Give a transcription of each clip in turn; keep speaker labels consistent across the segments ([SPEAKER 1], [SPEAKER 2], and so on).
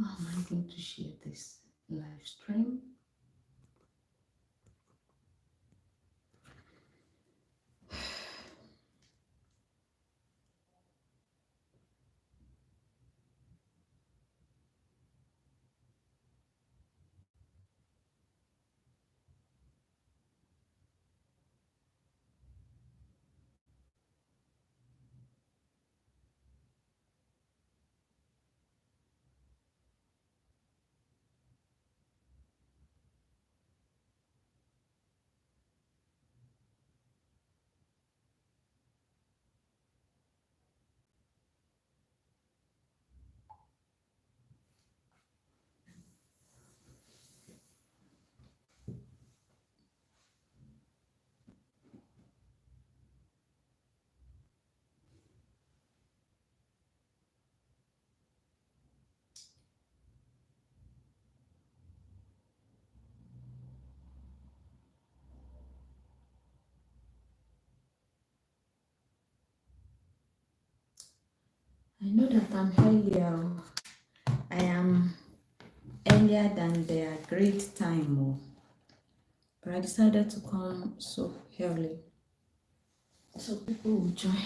[SPEAKER 1] How am I going to share this live stream? I know that I'm earlier. I am earlier than their great time, but I decided to come so early so people will join.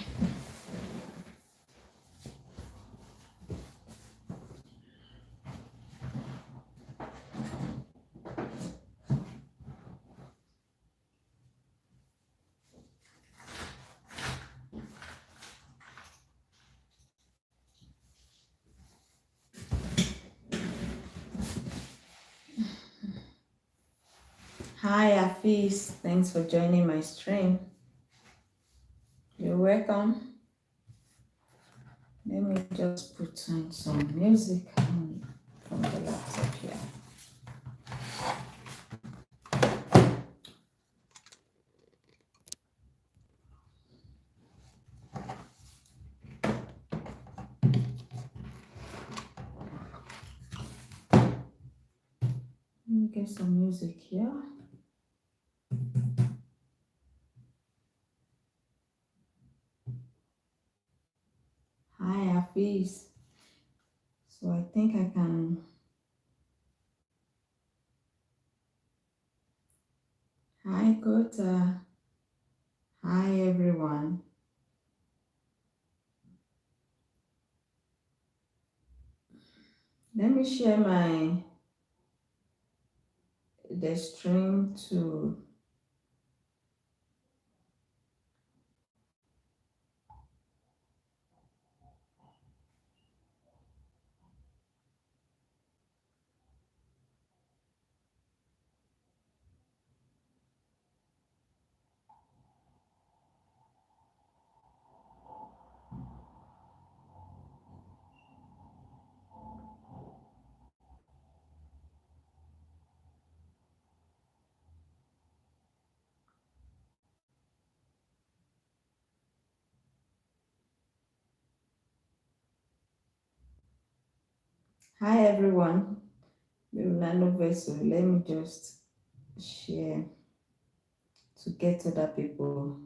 [SPEAKER 1] Hi, Afis. Thanks for joining my stream. You're welcome. Let me just put on some music from the laptop here. Let me get some music here. Hi, Afis. So I think I can. Hi, Kota. Hi, everyone. Let me share the stream to. Hi, everyone. Nano Vessel. Let me just share to get other people.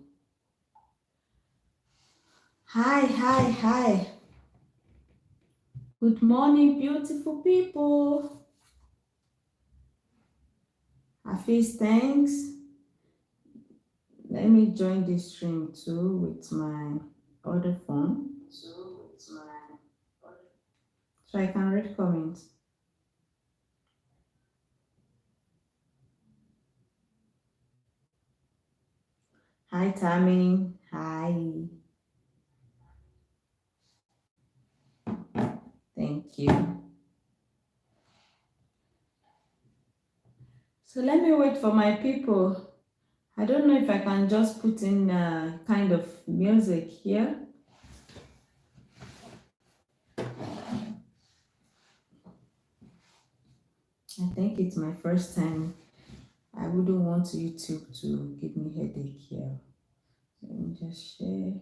[SPEAKER 1] Hi. Good morning, beautiful people. Hafiz, thanks. Let me join this stream too with my other phone. So I can read comments. Hi, Tammy. Hi. Thank you. So let me wait for my people. I don't know if I can just put in kind of music here. I think it's my first time. I wouldn't want YouTube to give me headache here. Let me just share.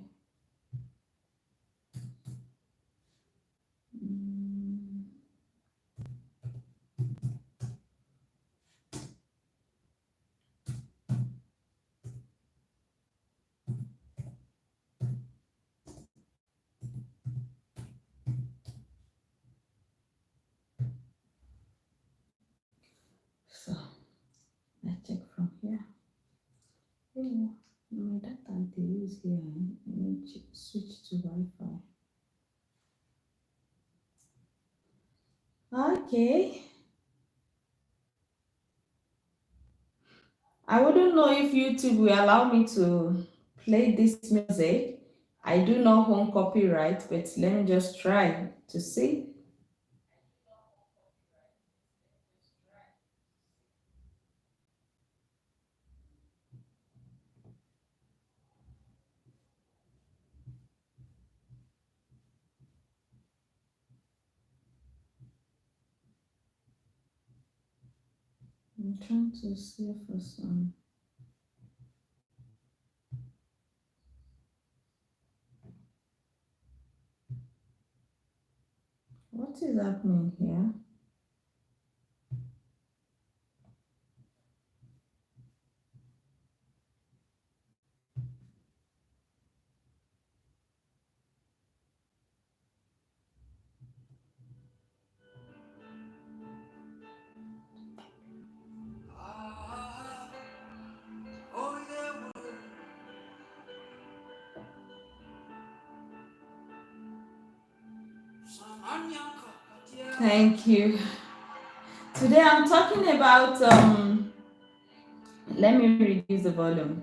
[SPEAKER 1] is here. Let me switch to Wi-Fi. Okay. I wouldn't know if YouTube will allow me to play this music. I do not own copyright, but let me just try to see. I'm trying to see for some. What is happening here? Thank you. Today I'm talking about let me reduce the volume.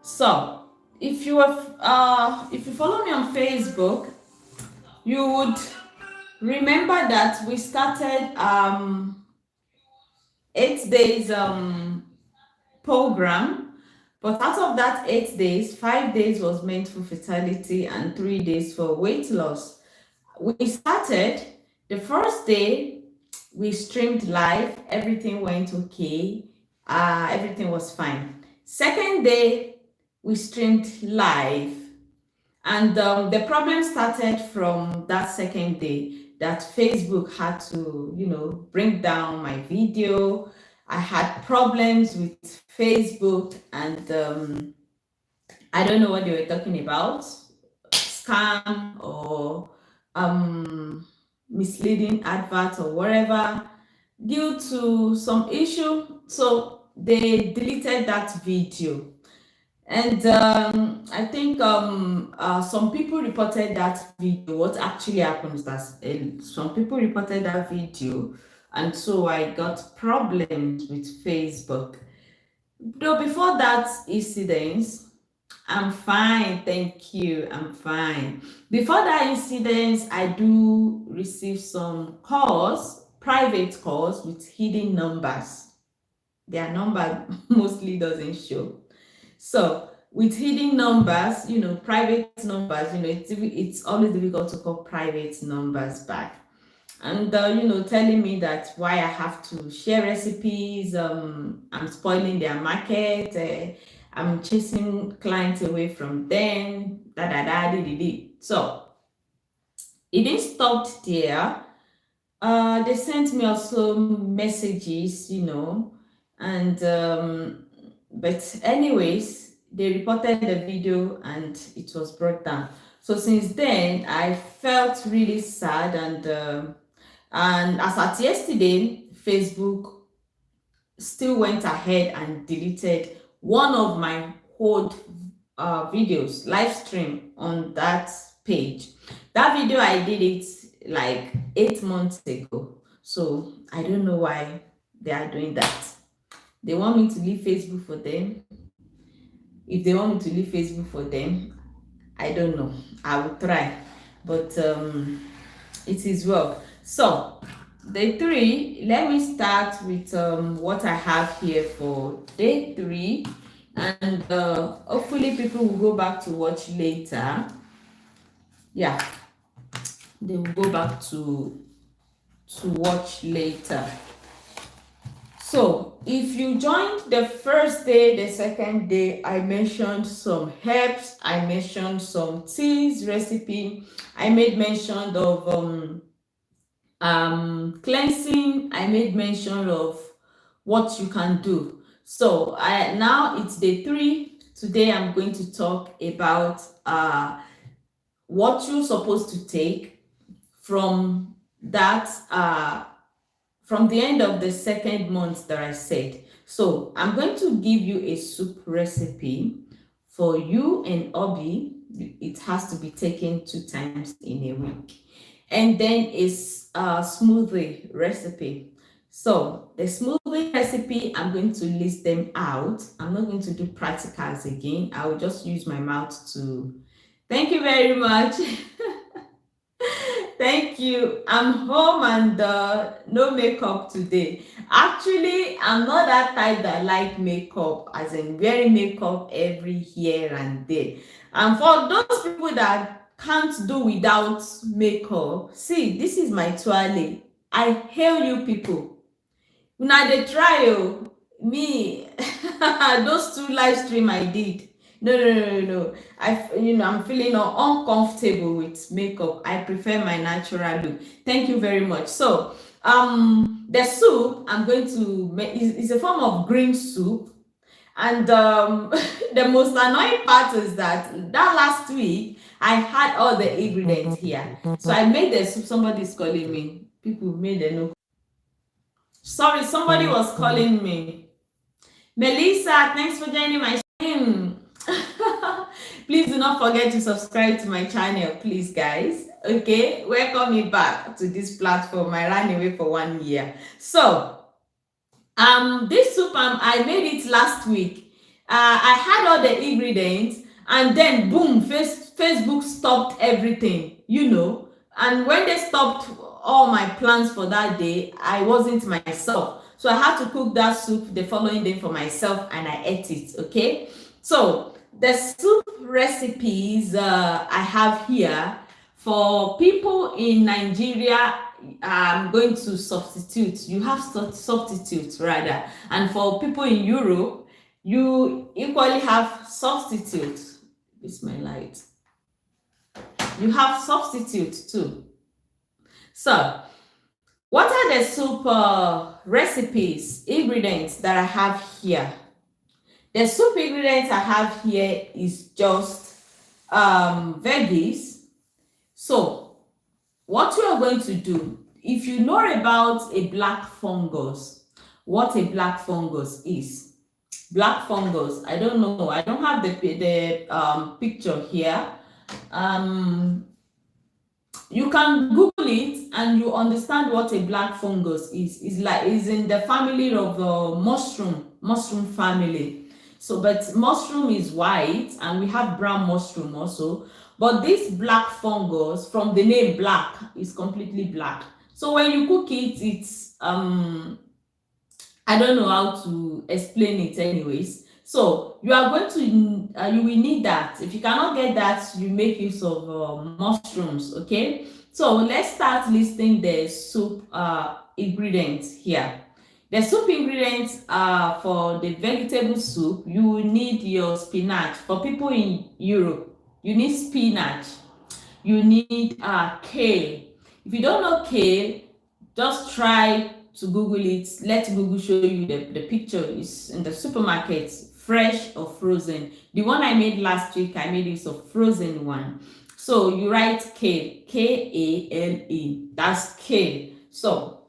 [SPEAKER 1] So if you follow me on Facebook, you would remember that we started 8 days program, but out of that 8 days, 5 days was meant for fertility and 3 days for weight loss. We started the first day, we streamed live, everything went okay, everything was fine. Second day, we streamed live, and the problem started from that second day, that Facebook had to, bring down my video. I had problems with Facebook, and I don't know what they were talking about, scam or misleading advert or whatever, due to some issue. So they deleted that video. And I think some people reported that video. What actually happened is that some people reported that video, and so I got problems with Facebook. Though before that incident, I'm fine, thank you. I'm fine. Before that incident, I do receive some calls, private calls with hidden numbers. Their number mostly doesn't show. So with hidden numbers, private numbers, it's always difficult to call private numbers back. And telling me that why I have to share recipes, I'm spoiling their market, I'm chasing clients away from them, da da da di di di. So it didn't stop there. They sent me also messages, and but anyways, they reported the video and it was brought down. So since then, I felt really sad, and as at yesterday, Facebook still went ahead and deleted one of my old videos, live stream on that page. That video, I did it like 8 months ago. So I don't know why they are doing that. They want me to leave Facebook for them. If they want me to leave Facebook for them, I don't know. I will try. But it is well. So day 3, let me start with what I have here for day 3, and hopefully people will go back to watch later. Yeah, they will go back to watch later. So if you joined the first day, the second day, I mentioned some herbs, I mentioned some teas recipe, I made mention of cleansing, I made mention of what you can do. So now it's day 3. Today I'm going to talk about what you're supposed to take from that from the end of the second month that I said. So I'm going to give you a soup recipe for you and Obi. It has to be taken 2 times in a week. And then it's a smoothie recipe. So the smoothie recipe, I'm going to list them out. I'm not going to do practicals again. I will just use my mouth to. Thank you very much. Thank you. I'm home and no makeup today. Actually, I'm not that type that like makeup, as in wearing makeup every here and there. And for those people that can't do without makeup, see, this is my toilet. I hail you people. Una dey try o. Me, those 2 live stream I did. No. I'm feeling uncomfortable with makeup. I prefer my natural look. Thank you very much. So, the soup I'm going to make is a form of green soup. And the most annoying part is that last week I had all the ingredients here. So I made the soup. Somebody's calling me. People made the no. Sorry, somebody was calling me. Melissa, thanks for joining my stream. Please do not forget to subscribe to my channel, please, guys. Okay, welcome me back to this platform. I ran away for 1 year. So, this soup I made it last week. I had all the ingredients, and then boom, Facebook stopped everything. And when they stopped all my plans for that day, I wasn't myself. So I had to cook that soup the following day for myself, and I ate it. Okay, so the soup recipes I have here for people in Nigeria. I'm going to substitute. You have substitutes rather, and for people in Europe, you equally have substitutes. It's my light. You have substitutes too. So, what are the soup recipes, ingredients that I have here? The soup ingredients I have here is just veggies. So, what you are going to do, if you know about a black fungus, what a black fungus is. Black fungus, I don't know. I don't have the picture here. You can Google it and you understand what a black fungus is. It's in the family of the mushroom family. So, but mushroom is white, and we have brown mushroom also. But this black fungus, from the name black, is completely black. So when you cook it, it's I don't know how to explain it anyways. So you are going to you will need that. If you cannot get that, you make use of mushrooms. Okay, so let's start listing the soup ingredients here. The soup ingredients for the vegetable soup. You will need your spinach. For people in Europe, you need spinach. You need kale. If you don't know kale, just try to Google it. Let Google show you the picture. Is in the supermarket, fresh or frozen. The one I made last week, I made use of frozen one. So you write kale, Kale. That's kale. So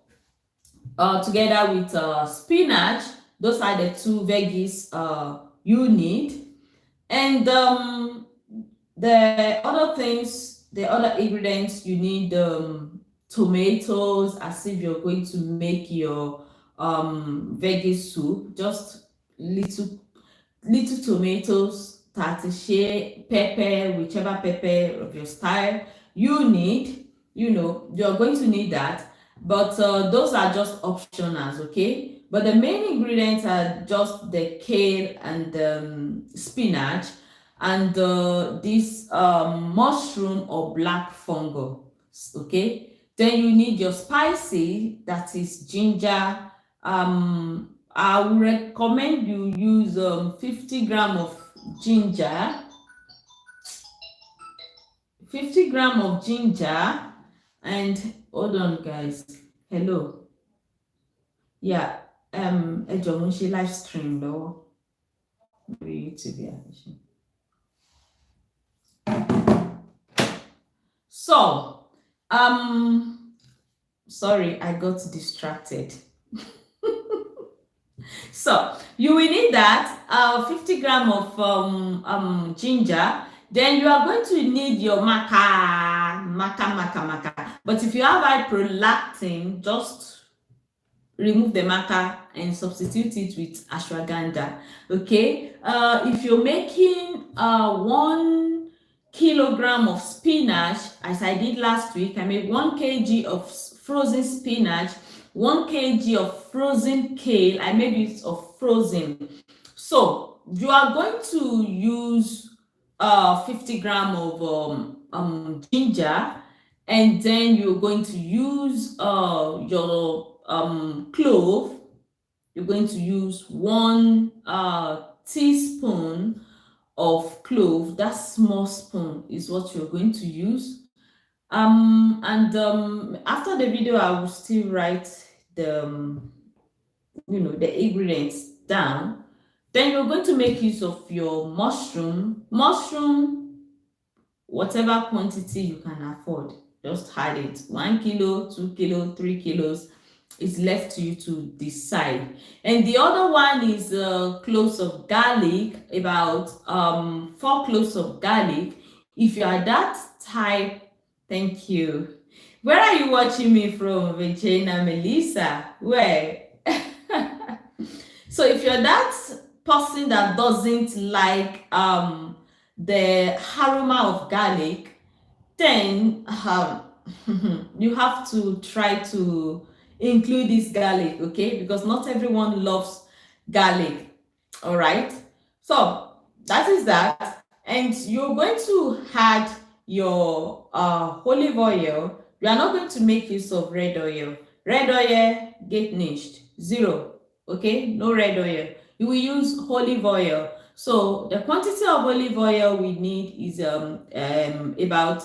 [SPEAKER 1] together with spinach, those are the 2 veggies you need. And the other things, the other ingredients, you need tomatoes, as if you're going to make your veggie soup. Just little tomatoes, tatishe, pepper, whichever pepper of your style you need. You're going to need that, but those are just optionals. Okay, but the main ingredients are just the kale and spinach, and this mushroom or black fungus. Okay, then you need your spicy, that is ginger. I would recommend you use 50 gram of ginger, 50 gram of ginger. And hold on, guys. Hello. Yeah. Ẹ jọ̀ọ́ mo ń ṣe live stream lọ́wọ́ lórí YouTube yà. So Sorry, I got distracted. So you will need that 50 gram of ginger. Then you are going to need your maca. But if you have high prolactin, just remove the maca and substitute it with ashwagandha. Okay, if you're making 1 kilogram of spinach, as I did last week, I made 1 kg of frozen spinach, 1 kg of frozen kale. I made it of frozen. So you are going to use 50 gram of ginger, and then you're going to use your clove. You're going to use 1 teaspoon of clove. That small spoon is what you're going to use. And after the video, I will still write the the ingredients down. Then you're going to make use of your mushroom, whatever quantity you can afford. Just add it. 1 kilo, 2 kilo, 3 kilos. It's left to you to decide. And the other one is cloves of garlic, about 4 cloves of garlic. If you are that type, thank you. Where are you watching me from, Virginia Melissa? Where? So if you're that person that doesn't like the aroma of garlic, then you have to try to include this garlic, okay? Because not everyone loves garlic. All right, so that is that. And you're going to add your olive oil. You are not going to make use of red oil. Red oil, get niched, zero. Okay, no red oil. You will use olive oil. So the quantity of olive oil we need is about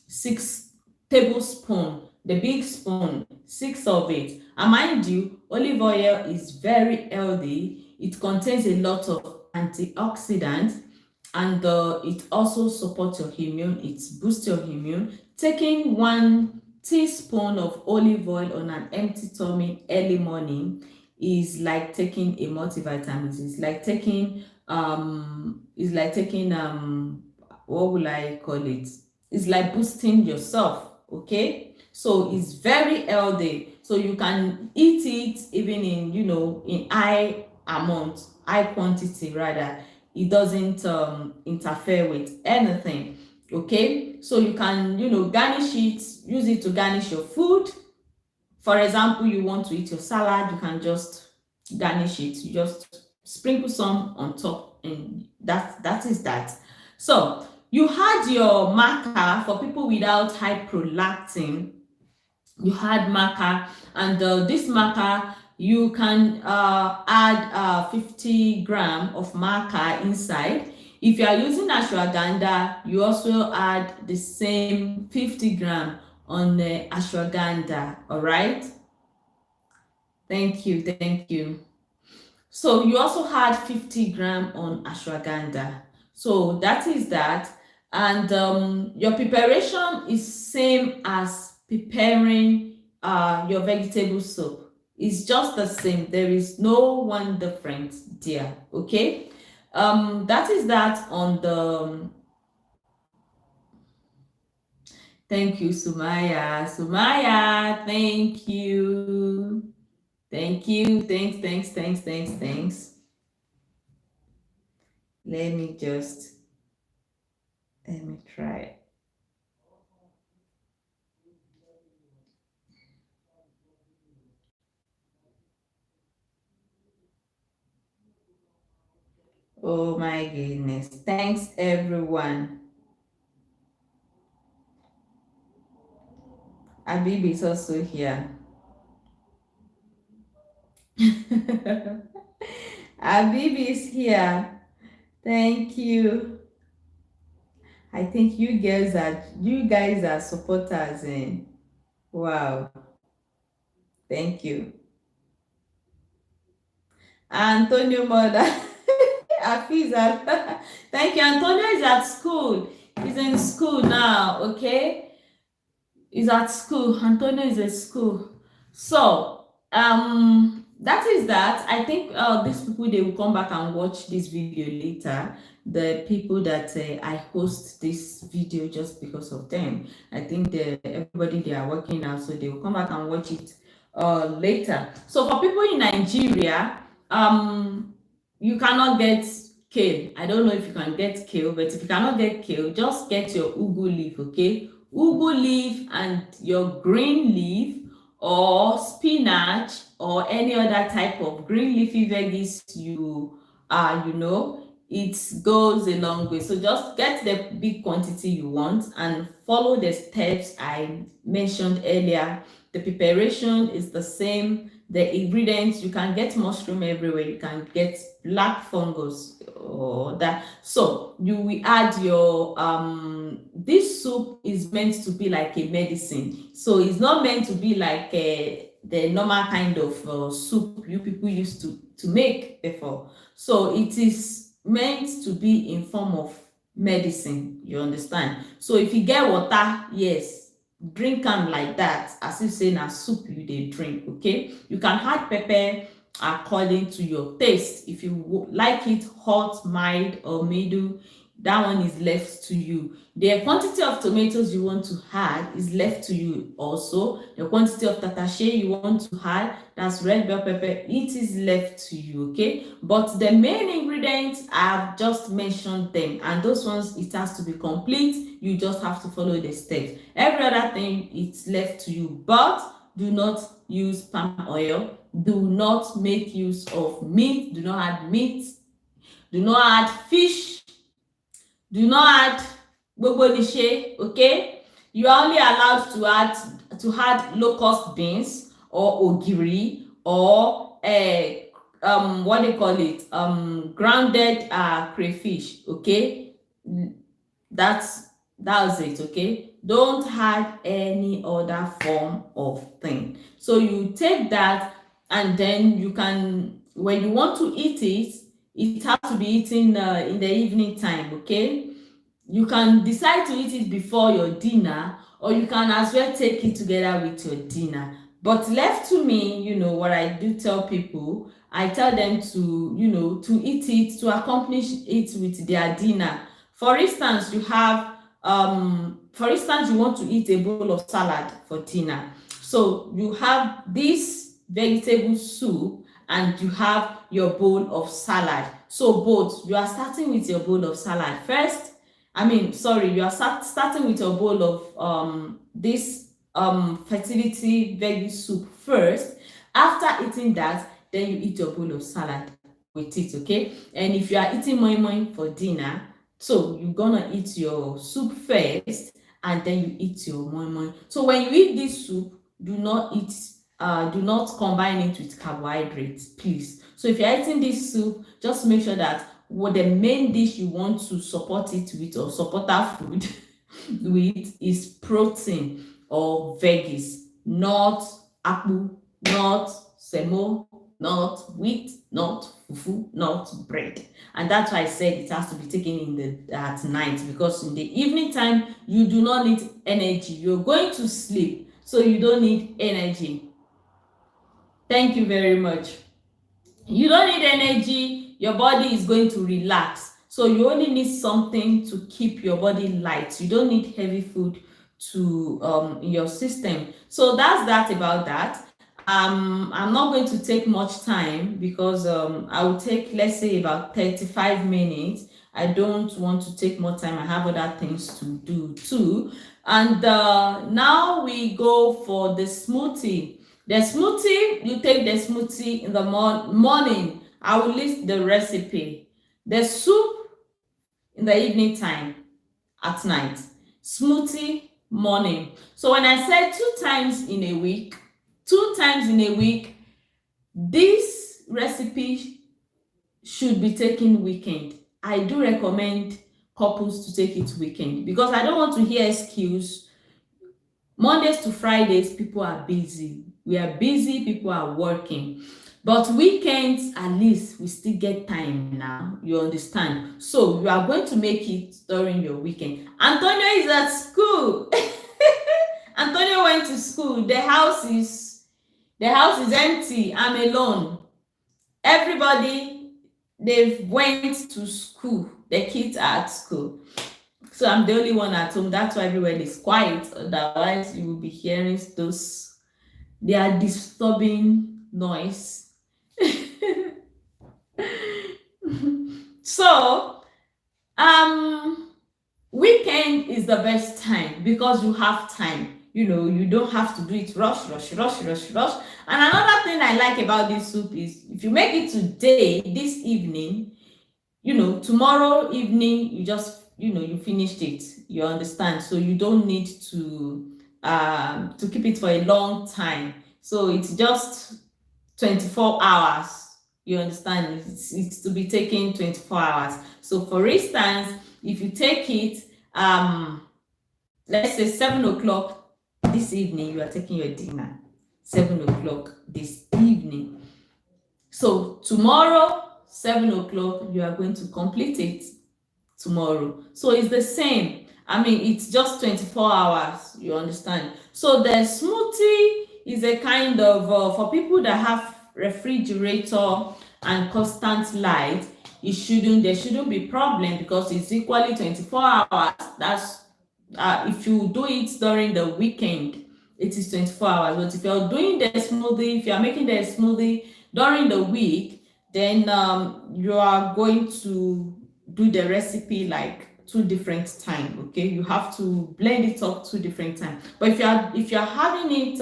[SPEAKER 1] 6 tablespoons, the big spoon, 6 of it. And mind you, olive oil is very healthy. It contains a lot of antioxidants, and it also supports your immune. It boosts your immune. Taking 1 teaspoon of olive oil on an empty tummy early morning is like taking a multivitamin. It's like taking what will I call it? It's like boosting yourself. Okay, so it's very healthy. So you can eat it even in in high amount, high quantity rather. It doesn't interfere with anything. Okay, so you can garnish it, use it to garnish your food. For example, you want to eat your salad, you can just garnish it. You just sprinkle some on top, and that is that. So you had your maca. For people without high prolactin, you had maca, and this maca, you can add 50 gram of maca inside. If you are using ashwagandha, you also add the same 50 gram on the ashwagandha. All right, thank you. So you also had 50 gram on ashwagandha. So that is that. And your preparation is same as preparing your vegetable soup. It's just the same. There is no one difference there. Okay. That is that on the thank you, Sumaya. Sumaya, thank you. Thank you. Thanks. Let me try. Oh my goodness. Thanks everyone. Abib is also here. Abib is here. Thank you. I think you guys are supporters. Wow. Thank you. Antonio Mother. Afiza. Thank you. Antonio is at school. He's in school now, okay? is at school. Antonio is at school. So that is that. I think these people, they will come back and watch this video later. The people that I host this video just because of them. I think everybody, they are working now, so they will come back and watch it later. So for people in Nigeria, you cannot get kale. I don't know if you can get kale, but if you cannot get kale, just get your ugu leaf, okay? Ugu leaf and your green leaf or spinach or any other type of green leafy veggies you know, it goes a long way. So just get the big quantity you want and follow the steps I mentioned earlier. The preparation is the same. The ingredients, you can get mushroom everywhere, you can get black fungus or that. So you will add your this soup is meant to be like a medicine, so it's not meant to be like the normal kind of soup you people used to make before. So it is meant to be in form of medicine, you understand? So if you get water, yes, drink am like that, as if say na soup you dey drink, okay? You can add pepper according to your taste. If you like it hot, mild or middle, that one is left to you. The quantity of tomatoes you want to add is left to you also. The quantity of tatashe you want to add, that's red bell pepper, it is left to you, okay? But the main ingredients, I've just mentioned them, and those ones, it has to be complete. You just have to follow the steps. Every other thing, it's left to you, but do not use palm oil. Do not make use of meat. Do not add meat. Do not add fish. Do not add gbogbo nise, okay? You are only allowed to add locust beans or ogiri or what they call it, grounded crayfish, okay? That's it, okay? Don't add any other form of thing. So you take that, and then you can, when you want to eat it, it has to be eaten in the evening time, okay? You can decide to eat it before your dinner, or you can as well take it together with your dinner. But left to me, you know what I do tell people, I tell them to, you know, to eat it, to accomplish it with their dinner. For instance, you want to eat a bowl of salad for dinner. So you have this vegetable soup and you have your bowl of salad. So both, you are starting with your bowl of salad first. You are starting with your bowl of this fertility veggie soup first. After eating that, then you eat your bowl of salad with it, okay? And if you are eating moi moi for dinner, so you're gonna eat your soup first and then you eat your moi moi. So when you eat this soup, do not combine it with carbohydrates, please. So if you're eating this soup, just make sure that what the main dish you want to support it with, or support that food with, is protein or veggies, not akpu, not semo, not wheat, not fufu, not bread. And that's why I said it has to be taken at night, because in the evening time you do not need energy. You're going to sleep, so you don't need energy. Thank you very much. You don't need energy, your body is going to relax. So you only need something to keep your body light. You don't need heavy food to in your system. So that's that about that. I'm not going to take much time, because I will take, let's say, about 35 minutes. I don't want to take more time. I have other things to do too. And now we go for the smoothie. The smoothie, you take the smoothie in the morning. I will list the recipe. The soup in the evening time, at night. Smoothie, morning. So when I said 2 times in a week, this recipe should be taken weekend. I do recommend couples to take it weekend, because I don't want to hear excuse. Mondays to Fridays, people are busy. We are busy, people are working. But weekends, at least, we still get time now. You understand? So you are going to make it during your weekend. Antonio is at school. Antonio went to school. The house is empty. I'm alone. Everybody, they've went to school. The kids are at school. So I'm the only one at home. That's why everywhere is quiet. Otherwise, you will be hearing those, they are disturbing noise. So, weekend is the best time because you have time. You know, you don't have to do it rush. And another thing I like about this soup is if you make it today, this evening, you know, tomorrow evening, you just, you know, you finished it. You understand? So you don't need to keep it for a long time. So it's just 24 hours. You understand? It's to be taken 24 hours. So for instance, if you take it, let's say 7 o'clock this evening, you are taking your dinner. 7 o'clock this evening. So tomorrow, 7 o'clock, you are going to complete it tomorrow. So it's the same. I mean, it's just 24 hours, you understand? So the smoothie is a kind of, for people that have refrigerator and constant light, there shouldn't be problem because it's equally 24 hours. That's if you do it during the weekend, it is 24 hours. But if you're doing the smoothie, if you're making the smoothie during the week, then you are going to do the recipe like 2 different times. Okay, you have to blend it up 2 different times. But if you're having it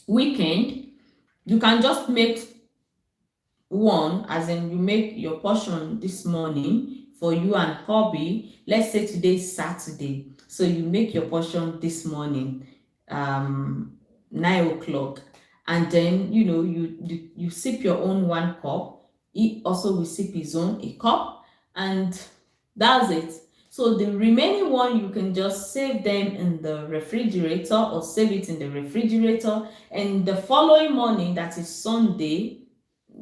[SPEAKER 1] weekend, you can just make one, as in you make your portion this morning for you and hubby. Let's say today is Saturday, so you make your portion this morning, 9 o'clock, and then you know you sip your own 1 cup. He also will sip his own a cup, and that's it. So the remaining one, you can just save them in the refrigerator or save it in the refrigerator, and the following morning, that is Sunday,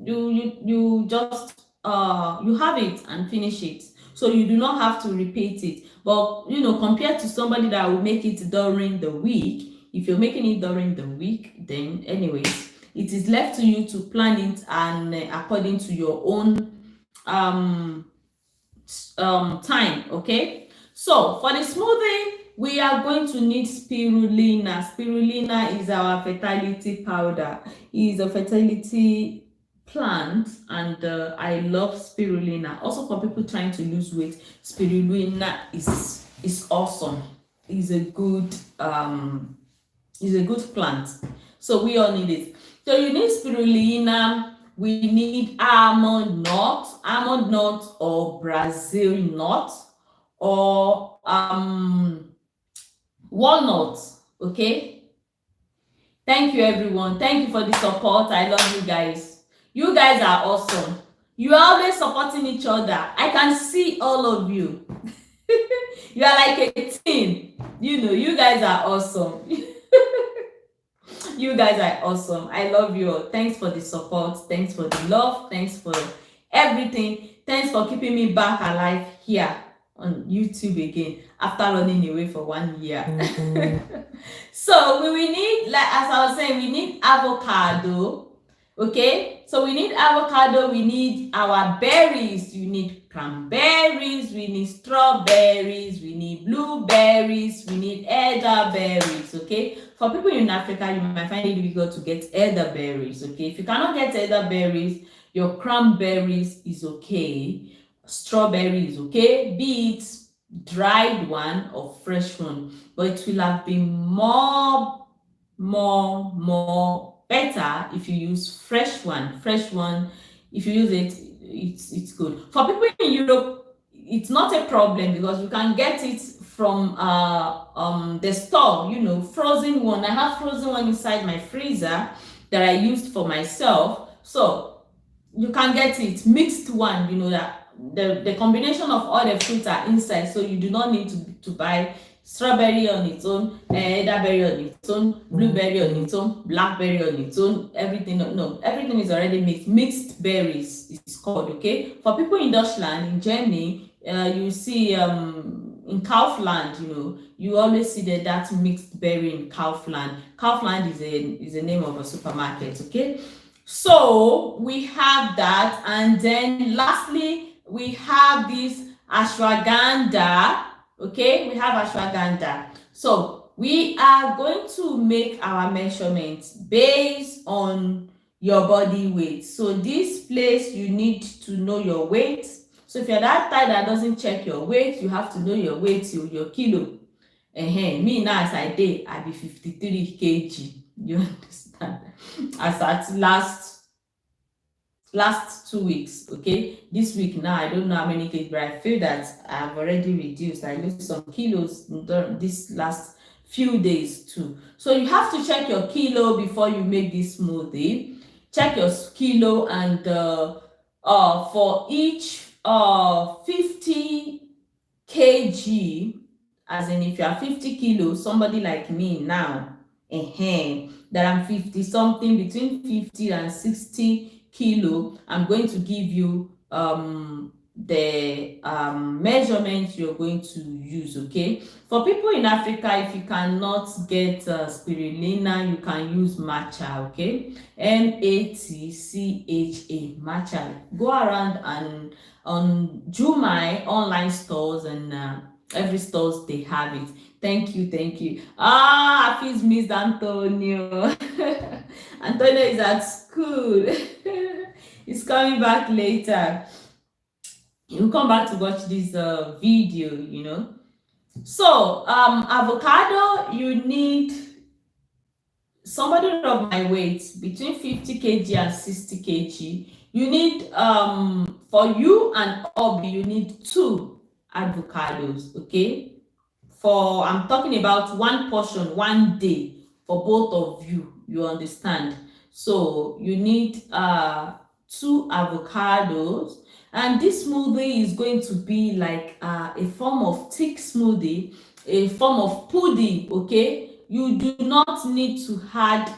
[SPEAKER 1] you just you have it and finish it. So you do not have to repeat it. But you know, compared to somebody that will make it during the week, if you're making it during the week, then anyways, it is left to you to plan it and according to your own time. Okay, so for the smoothie, we are going to need spirulina. Spirulina is our fertility powder. It is a fertility plant, and I love spirulina. Also for people trying to lose weight, spirulina is awesome. Is a good plant. So we all need it. So you need spirulina. We need almond nut or Brazil nut or walnut. Okay, thank you everyone. Thank you for the support. I love you guys. You guys are awesome. You are always supporting each other. I can see all of you. You are like a team. You know, you guys are awesome. You guys are awesome. I love you all. Thanks for the support. Thanks for the love. Thanks for everything. Thanks for keeping me back alive here on YouTube again after running away for 1 year. So we will need, like as I was saying, we need avocado. Okay, so we need avocado, we need our berries, you need cranberries, we need strawberries, we need blueberries, we need elderberries. Okay, for people in Africa, you might find it difficult to get elderberries. Okay, if you cannot get elderberries, your cranberries is okay, strawberry is okay, be it dried one or fresh one, but it will have been more better if you use fresh one. If you use it, it's good. For people in Europe, it's not a problem because you can get it from the store, you know, frozen one. I have frozen one inside my freezer that I used for myself, so you can get it mixed one, you know, that the combination of all the fruits are inside, so you do not need to buy strawberry on its own, elderberry on its own, blueberry on its own, blackberry on its own, everything. No, everything is already mixed berries, it's called. Okay, for people in Deutschland, in Germany, you see in Kaufland, you always see that mixed berry in Kaufland. Kaufland is a name of a supermarket, okay? So we have that, and then lastly we have this ashwagandha. Okay, we have ashwagandha. So we are going to make our measurements based on your body weight. So this place you need to know your weight. So if you're that type that doesn't check your weight, you have to know your weight, your kilo. Me now, as I dey, I be 53 kg. You understand? As at last 2 weeks, okay? This week now, I don't know how many kg, but I feel that I've already reduced. I lost some kilos this last few days too. So you have to check your kilo before you make this smoothie. Check your kilo, and for each 50 kg, as in if you are 50 kilos, somebody like me now, that I'm 50 something, between 50 and 60 kilo, I'm going to give you the measurement you're going to use, okay? For people in Africa, if you cannot get spirulina, you can use matcha, okay? matcha, matcha. Go around and on Jumai online stores, and every stores they have it. Thank you. I feel missed Antonio. Antonio is at school. He's coming back later. He'll come back to watch this video. So avocado, you need somebody of my weight between 50 kg and 60 kg. You need for you and Obi, you need 2 avocados, okay? I'm talking about one portion, one day for both of you. You understand? So you need 2 avocados, and this smoothie is going to be like a form of thick smoothie, a form of pudding, okay? You do not need to add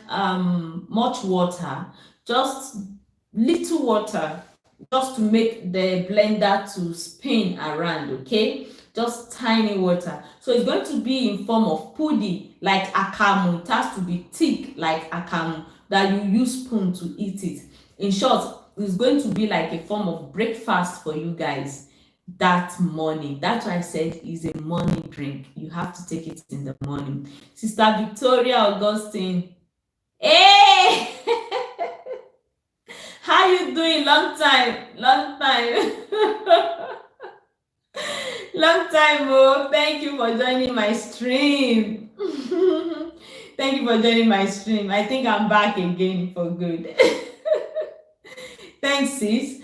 [SPEAKER 1] much water, just little water, just to make the blender to spin around, okay? Just tiny water. So it's going to be in form of pudding, like akamu. It has to be thick like akamu, that you use spoon to eat it. In short, it's going to be like a form of breakfast for you guys that morning. That's why I said it's a morning drink. You have to take it in the morning. Sister Victoria Augustine, hey! How you doing? Long time. Long time, oh. Thank you for joining my stream. Thank you for joining my stream. I think I'm back again for good. Thanks, sis.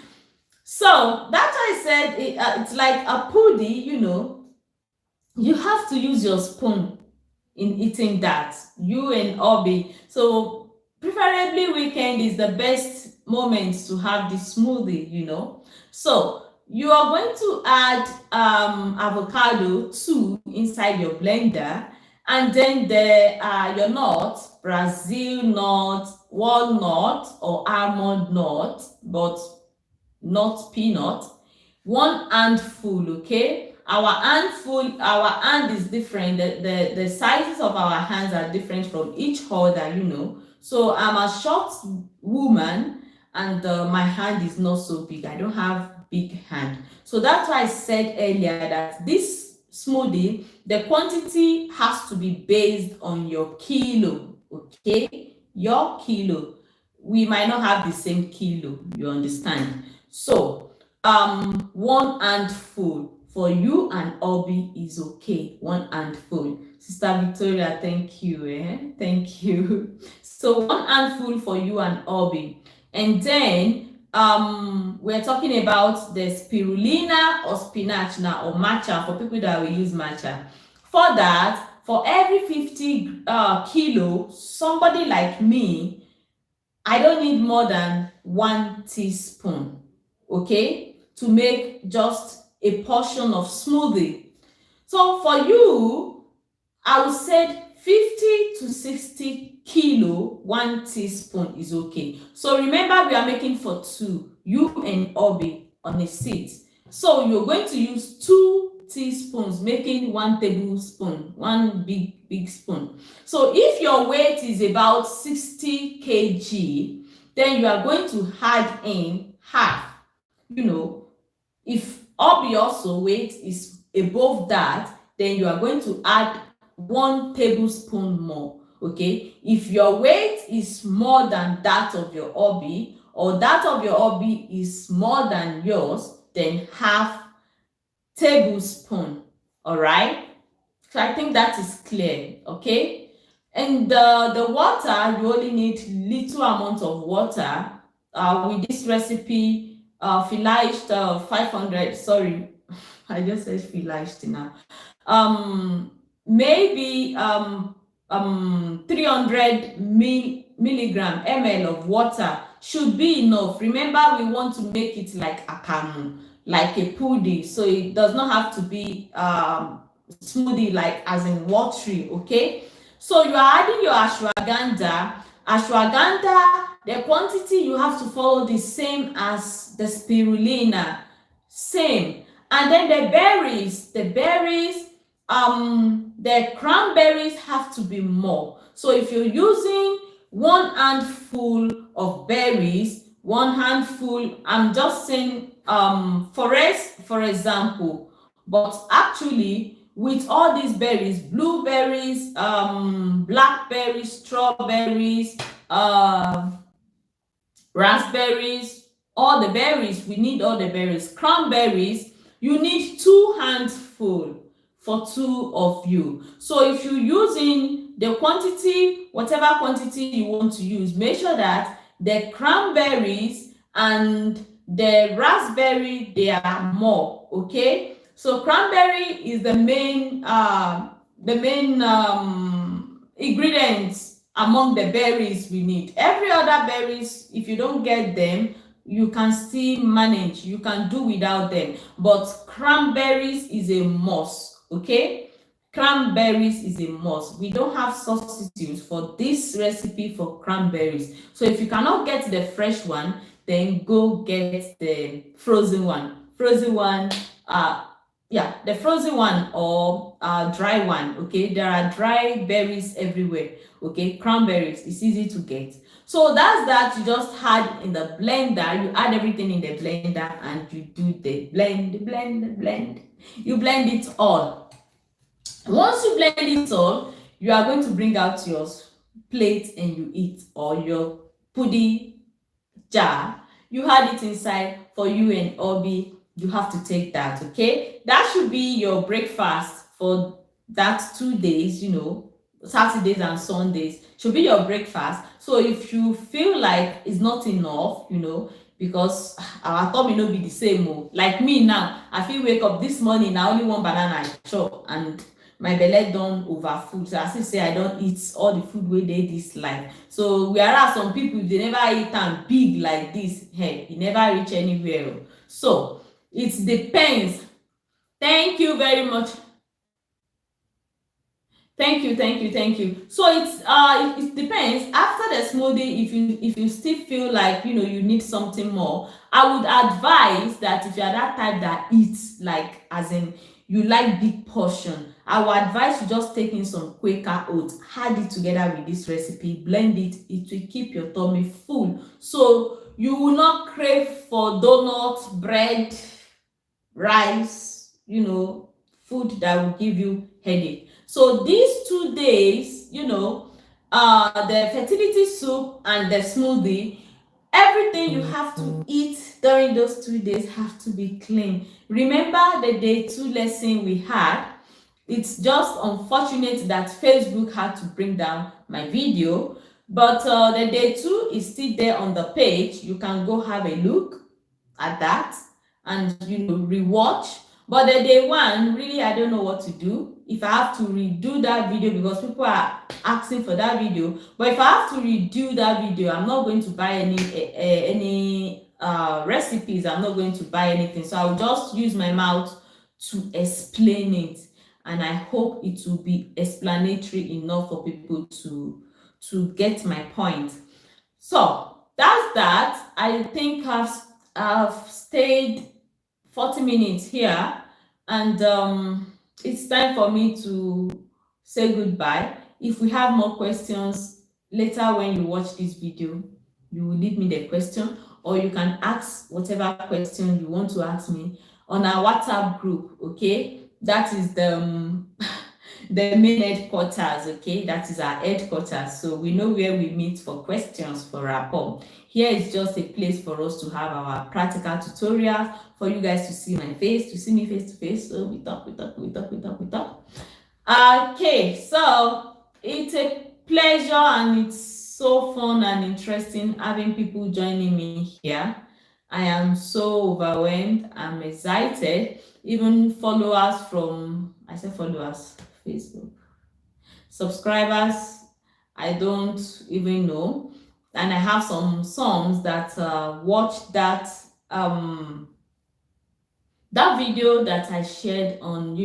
[SPEAKER 1] So that's why I said it's like a pudding, You have to use your spoon in eating that, you and Obi. So preferably weekend is the best moment to have this smoothie, So you are going to add avocado 2 inside your blender, and then your nuts, Brazil nut, walnut, or almond nut, but not peanut, 1 handful, okay? Our hand is different. The sizes of our hands are different from each other, So I'm a short woman, and my hand is not so big. I don't have big hand. So that's why I said earlier that this smoothie, the quantity has to be based on your kilo, okay? Your kilo. We might not have the same kilo, you understand? So 1 handful for you and Obi is okay. 1 handful. Sister Victoria, thank you. Thank you. So 1 handful for you and Obi. And then we're talking about the spirulina or spinach now, or matcha, for people that will use matcha. For that, for every 50 kilo, somebody like me, I don't need more than 1 teaspoon, okay, to make just a portion of smoothie. So for you, I would say 50 to 60 kilo, 1 teaspoon is okay. So remember, we are making for 2, you and Obi on a seat. So you're going to use 2 teaspoons, making 1 tablespoon, one big spoon. So if your weight is about 60 kg, then you are going to add in half. If Obi also weight is above that, then you are going to add 1 tablespoon more. Okay, if your weight is more than that of your Obi, or that of your Obi is more than yours, then half tablespoon. All right, so I think that is clear. Okay, and the water, you only need little amount of water. With this recipe, finished 500, sorry, I just said finished now. Maybe 300 milligram ml of water should be enough. Remember, we want to make it like akamu, like a pudding, so it does not have to be smoothie, like as in watery. Okay, so you are adding your ashwagandha. The quantity you have to follow the same as the spirulina, same. And then the berries, the cranberries have to be more. So if you're using 1 handful of berries, 1 handful, I'm just saying for example, but actually with all these berries, blueberries, blackberries, strawberries, raspberries, all the berries, we need all the berries. Cranberries, you need 2 handful for 2 of you. So if you're using the quantity, whatever quantity you want to use, make sure that the cranberries and the raspberry, they are more. Okay, so cranberry is the main ingredients among the berries we need. Every other berries, if you don't get them, you can still manage, you can do without them, but cranberries is a must. Okay, cranberries is a must. We don't have substitutes for this recipe for cranberries, so if you cannot get the fresh one, then go get the frozen one. Yeah, the frozen one or dry one. Okay, there are dry berries everywhere. Okay, cranberries is easy to get. So that's that. You just add in the blender, you add everything in the blender, and you do the blend. You blend it all. Once you blend it all, you are going to bring out your plate and you eat, or your pudding jar. You had it inside for you and Obi. You have to take that. Okay, that should be your breakfast for that 2 days. Saturdays and Sundays should be your breakfast. So if you feel like it's not enough, because our tummy no be the same. Like me now, I fit wake up this morning, na only 1 banana I chop, and my belle don overfull. So as if say I don eat all the food wey dey this life. So whereas some people, they never eat am big like this, hey, e never reach anywhere. So it depends. Thank you very much. Thank you. So it depends. After the smoothie, if you still feel like you need something more, I would advise that if you are that type that eats, like as in you like big portion, I would advise you just take in some Quaker oats, add it together with this recipe, blend it. It will keep your tummy full, so you will not crave for donuts, bread, rice, food that will give you headache. So these 2 days, the fertility soup and the smoothie, everything you have to eat during those 2 days have to be clean. Remember the day 2 lesson we had? It's just unfortunate that Facebook had to bring down my video, but the day 2 is still there on the page. You can go have a look at that and rewatch. But the day 1, really, I don't know what to do. If I have to redo that video, because people are asking for that video, but if I have to redo that video, I'm not going to buy any recipes. I'm not going to buy anything, so I'll just use my mouth to explain it, and I hope it will be explanatory enough for people to get my point. So that's that. I think I've stayed 40 minutes here. And it's time for me to say goodbye. If we have more questions later when you watch this video, you will leave me the question, or you can ask whatever question you want to ask me on our WhatsApp group. Okay, that is the the main headquarters. Okay, that is our headquarters, so we know where we meet for questions for rapport. Here is just a place for us to have our practical tutorials, for you guys to see my face, to see me face to face. So we talk, we talk, we talk, we talk, we talk. Okay, so it's a pleasure and it's so fun and interesting having people joining me here. I am so overwhelmed. I'm excited. Even followers from, I said followers, Facebook, subscribers, I don't even know. And I have some sons that watch that video that I shared on,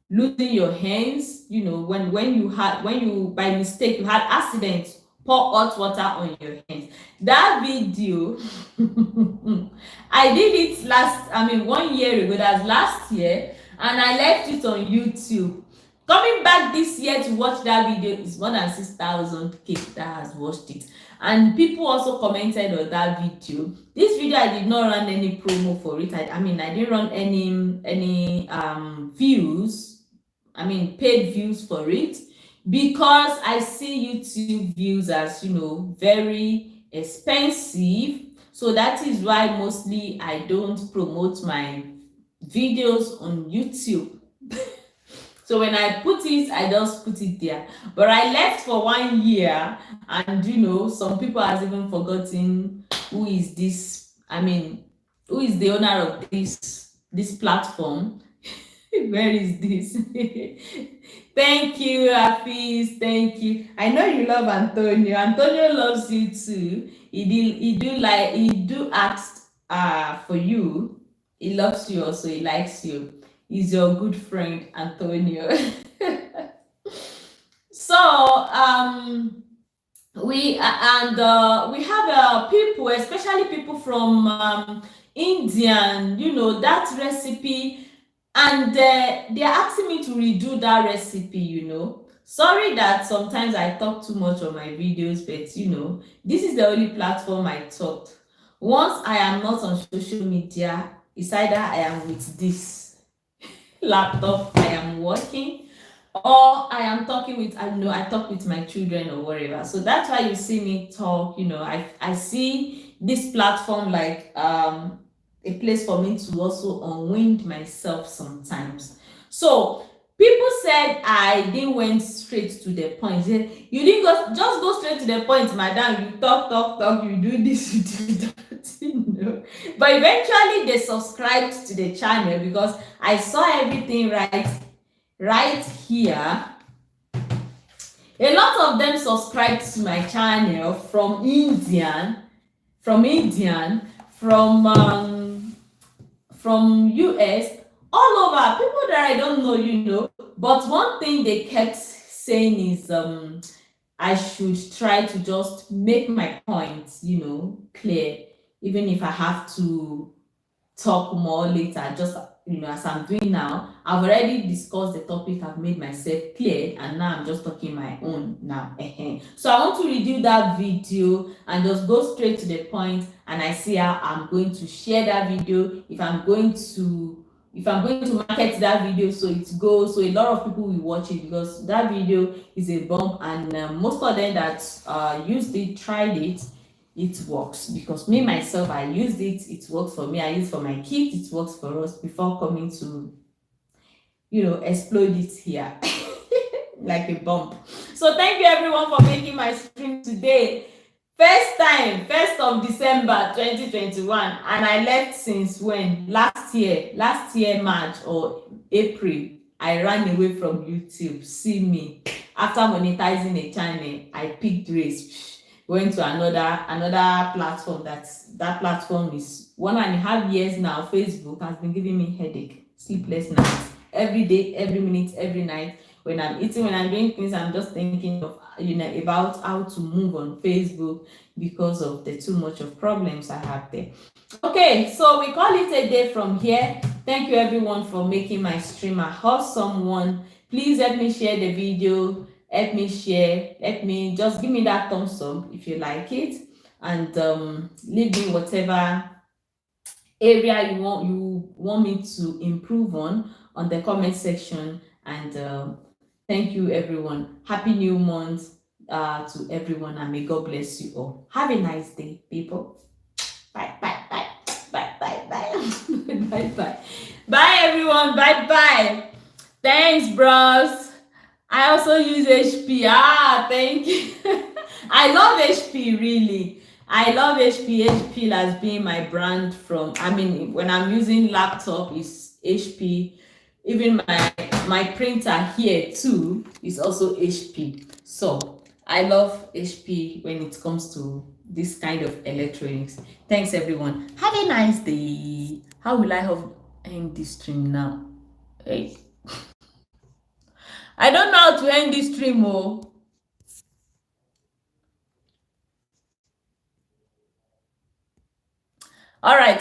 [SPEAKER 1] losing your hands, when you by mistake you had accident, pour hot water on your hands. That video I did it I mean 1 year ago, that's last year, and I left it on YouTube. Coming back this year to watch that video is more than 6,000 kids that has watched it, and people also commented on that video. This video I did not run any promo for it. I mean I didn't run any views, I mean paid views for it, because I see YouTube views as very expensive. So that is why mostly I don't promote my videos on YouTube. So when I put it, I just put it there. But I left for 1 year, and some people has even forgotten who is this. I mean, who is the owner of this platform? Where is this? Thank you, Hafiz. Thank you. I know you love Antonio. Antonio loves you too. He do ask for you. He loves you also. He likes you. He's your good friend, Antonio. So we have people, especially people from Indian, that recipe, and they're asking me to redo that recipe. Sorry that sometimes I talk too much on my videos, but this is the only platform I talked. Once I am not on social media, it's either I am with this laptop, I am working, or I am talking with, I talk with my children or whatever. So that's why you see me talk. I see this platform like a place for me to also unwind myself sometimes. So people said I didn't went straight to the point. They said, you didn't go straight to the point, madam. You talk, you do this, you do that. But eventually they subscribed to the channel because I saw everything right here. A lot of them subscribed to my channel from Indian, from US, all over, people that I don't know. But one thing they kept saying is I should try to just make my points clear, even if I have to talk more later, just as I'm doing now. I've already discussed the topic, I've made myself clear, and now I'm just talking my own now. So I want to redo that video and just go straight to the point, and I see how I'm going to share that video, if I'm going to market that video so it goes, so a lot of people will watch it, because that video is a bomb, and most of them that used it, tried it, it works. Because me myself, I used it works for me. I use it for my kids, it works for us, before coming to explode it here like a bomb. So thank you everyone for making my stream today. First of December 2021, and I left since when? Last year March or April. I ran away from YouTube. See me, after monetizing a channel, I picked race, went to another platform. That platform is 1.5 years now. Facebook has been giving me headache, sleepless nights, every day, every minute, every night. When I'm eating, when I'm doing things, I'm just thinking of about how to move on Facebook, because of the too much of problems I have there. Okay, so we call it a day from here. Thank you everyone for making my stream a awesome one. Please help me share the video, help me share, let me just give me that thumbs up if you like it, and leave me whatever area you want me to improve on the comment section. And thank you everyone. Happy new month to everyone, and may God bless you all. Have a nice day, people. Bye bye bye bye bye bye bye bye bye everyone. Bye bye. Thanks, bros. I also use HP. Thank you. I love HP, really. I love HP. HP has been my brand from, I mean, when I'm using laptop, it's HP. Even my printer here too is also HP. So I love HP when it comes to this kind of electronics. Thanks, everyone. Have a nice day. How will I have end this stream now? Hey. I don't know how to end this stream. Oh. All right.